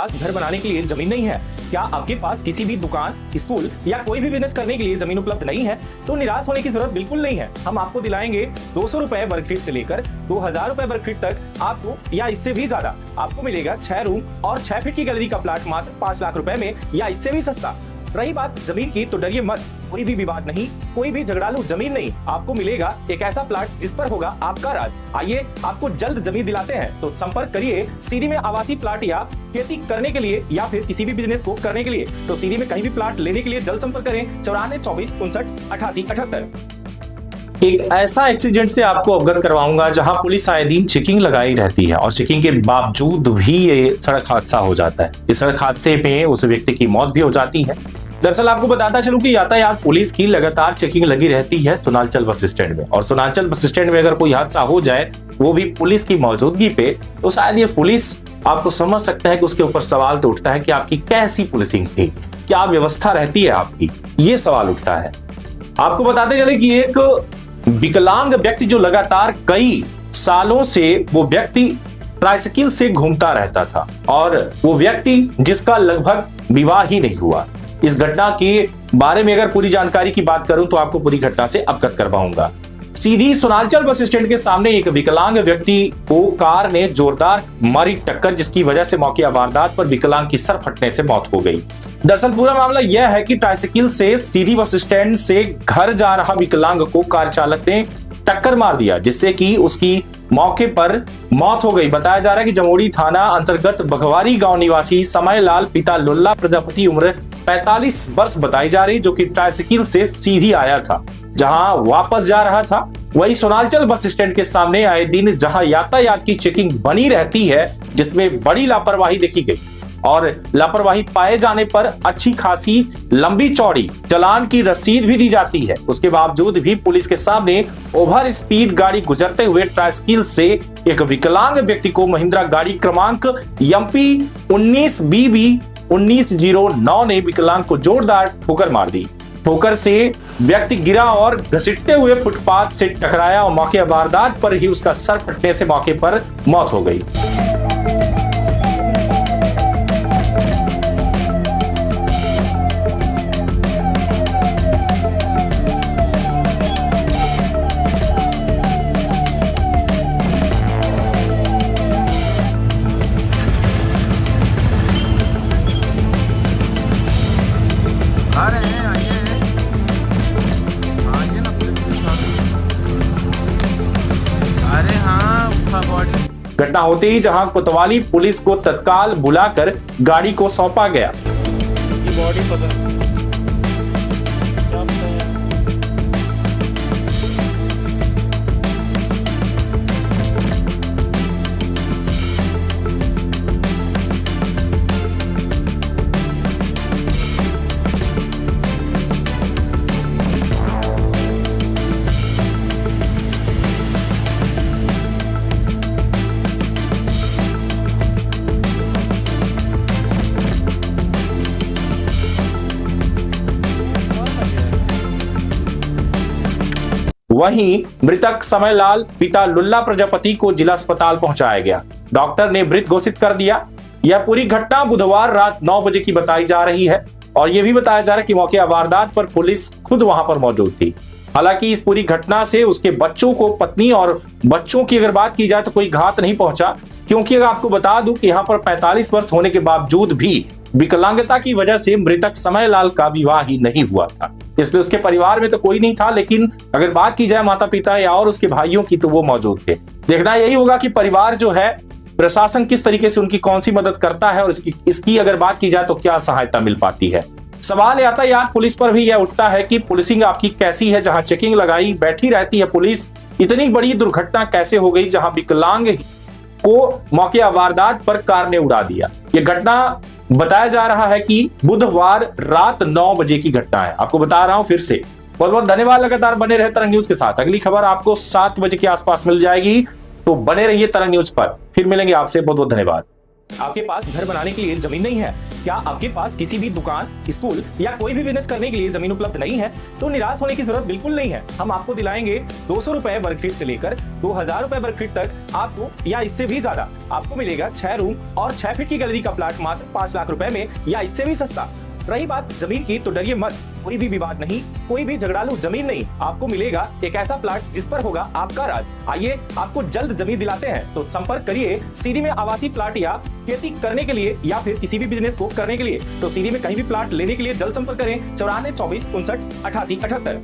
पास घर बनाने के लिए जमीन नहीं है? क्या आपके पास किसी भी दुकान, स्कूल या कोई भी बिजनेस करने के लिए जमीन उपलब्ध नहीं है? तो निराश होने की जरूरत बिल्कुल नहीं है। हम आपको दिलाएंगे 200 रुपए वर्ग फीट से लेकर 2000 रुपए वर्ग फीट तक आपको, या इससे भी ज्यादा आपको मिलेगा 6 रूम और 6 फीट की गैलरी का प्लाट मात्र 5 लाख रुपए में, या इससे भी सस्ता। रही बात जमीन की, तो डरिए मत, कोई भी विवाद नहीं, कोई भी झगड़ालू जमीन नहीं, आपको मिलेगा एक ऐसा प्लाट जिस पर होगा आपका राज। आइए आपको जल्द जमीन दिलाते हैं, तो संपर्क करिए सीधी में आवासीय प्लाट या खेती करने के लिए या फिर किसी भी बिजनेस को करने के लिए। तो सीधी में कहीं भी प्लाट लेने के लिए जल्द संपर्क करें 94 24 59 88 78। एक ऐसा एक्सीडेंट से आपको अवगत करवाऊंगा जहां पुलिस आए दिन चेकिंग लगाई रहती है और चेकिंग के बावजूद भी ये सड़क हादसा हो जाता है। इस सड़क हादसे में उस व्यक्ति की मौत भी हो जाती है। दरअसल आपको बताता चलूं कि यातायात पुलिस की लगातार चेकिंग लगी रहती है सोनालचल बस स्टैंड में, और सोनालचल बस स्टैंड में अगर कोई हादसा हो जाए, वो भी पुलिस की मौजूदगी पे, तो शायद ये पुलिस आपको समझ सकता है कि उसके ऊपर सवाल तो उठता है कि आपकी कैसी पुलिसिंग थी, क्या व्यवस्था रहती है आपकी, ये सवाल उठता है। आपको बताते चले कि एक विकलांग व्यक्ति जो लगातार कई सालों से वो व्यक्ति ट्राइसाइकिल से घूमता रहता था, और वो व्यक्ति जिसका लगभग विवाह ही नहीं हुआ। इस घटना के बारे में अगर पूरी जानकारी की बात करूं तो आपको पूरी घटना से अवगत करवाऊंगा। सीधी सोनालचल बस स्टैंड के सामने एक विकलांग व्यक्ति को कार ने जोरदार मारी टक्कर, जिसकी वजह से मौके वारदात पर विकलांग की सर फटने से मौत हो गई। दरअसल पूरा मामला यह है कि ट्राइसाइकिल से सीधी बस स्टैंड से घर जा रहा विकलांग को कार चालक ने टक्कर मार दिया, जिससे कि उसकी मौके पर मौत हो गई। बताया जा रहा है कि जमोड़ी थाना अंतर्गत बघवारी गांव निवासी समय लाल पिता लुल्ला प्रजापति उम्र 45 वर्ष बताई जा रही, जो कि ट्राइसाइकिल से सीधी आया था, जहां वापस जा रहा था। वही सोनालचल बस स्टैंड के सामने आए दिन जहां यातायात की चेकिंग बनी रहती है, जिसमें बड़ी लापरवाही देखी गई, और लापरवाही पाए जाने पर अच्छी खासी लंबी चौड़ी चालान की रसीद भी दी जाती है। उसके बावजूद भी पुलिस के सामने ओवर स्पीड गाड़ी गुजरते हुए ट्राइसाइकिल से एक विकलांग व्यक्ति को महिंद्रा गाड़ी क्रमांक MP 19 BB 1909 ने विकलांग को जोरदार ठोकर मार दी। ठोकर से व्यक्ति गिरा और घसीटते हुए फुटपाथ से टकराया और मौके वारदात पर ही उसका सर फटने से मौके पर मौत हो गई। घटना होते ही जहां कोतवाली पुलिस को तत्काल बुलाकर गाड़ी को सौंपा गया। वहीं मृतक समय लाल पिता लुल्ला प्रजापति को जिला अस्पताल पहुंचाया गया। डॉक्टर ने मृत घोषित कर दिया। यह पूरी घटना बुधवार रात 9 बजे की बताई जा रही है, और यह भी बताया जा रहा है कि मौके वारदात पर पुलिस खुद वहां पर मौजूद थी। हालांकि इस पूरी घटना से उसके बच्चों को, पत्नी और बच्चों की अगर बात की जाए तो कोई घात नहीं पहुंचा, क्योंकि अगर आपको बता दूं कि यहाँ पर 45 वर्ष होने के बावजूद भी विकलांगता की वजह से मृतक समय लाल का विवाह ही नहीं हुआ था, इसलिए उसके परिवार में तो कोई नहीं था। लेकिन अगर बात की जाए माता पिता या और उसके भाइयों की, तो वो मौजूद थे। देखना यही होगा कि परिवार जो है, प्रशासन किस तरीके से उनकी कौन सी मदद करता है, और इसकी अगर बात की जाए तो क्या सहायता मिल पाती है। सवाल यातायात पुलिस पर भी यह उठता है कि पुलिसिंग आपकी कैसी है, जहां चेकिंग लगाई बैठी रहती है पुलिस। इतनी बड़ी दुर्घटना कैसे हो गई जहां विकलांग को मौके वारदात पर कार ने उड़ा दिया। यह घटना बताया जा रहा है कि बुधवार रात 9 बजे की घटना है। आपको बता रहा हूं फिर से। बहुत बहुत धन्यवाद। लगातार बने रहे तरंग न्यूज के साथ। अगली खबर आपको 7 बजे के आसपास मिल जाएगी, तो बने रहिए तरंग न्यूज पर। फिर मिलेंगे आपसे। बहुत बहुत धन्यवाद। आपके पास घर बनाने के लिए जमीन नहीं है? क्या आपके पास किसी भी दुकान, स्कूल या कोई भी बिजनेस करने के लिए जमीन उपलब्ध नहीं है? तो निराश होने की जरूरत बिल्कुल नहीं है। हम आपको दिलाएंगे 200 रुपए वर्ग फीट से लेकर 2000 रुपए वर्ग फीट तक आपको, या इससे भी ज्यादा आपको मिलेगा 6 रूम और 6 फीट की गैलरी का प्लाट मात्र 5 लाख रुपए में, या इससे भी सस्ता। रही बात जमीन की, तो डरिए मत, कोई भी विवाद नहीं, कोई भी झगड़ालू जमीन नहीं। आपको मिलेगा एक ऐसा प्लाट जिस पर होगा आपका राज। आइए आपको जल्द जमीन दिलाते हैं, तो संपर्क करिए सीडी में आवासीय प्लाट या खेती करने के लिए या फिर किसी भी बिजनेस को करने के लिए। तो सीडी में कहीं भी प्लाट लेने के लिए जल्द संपर्क करें 94 24 59 88 78।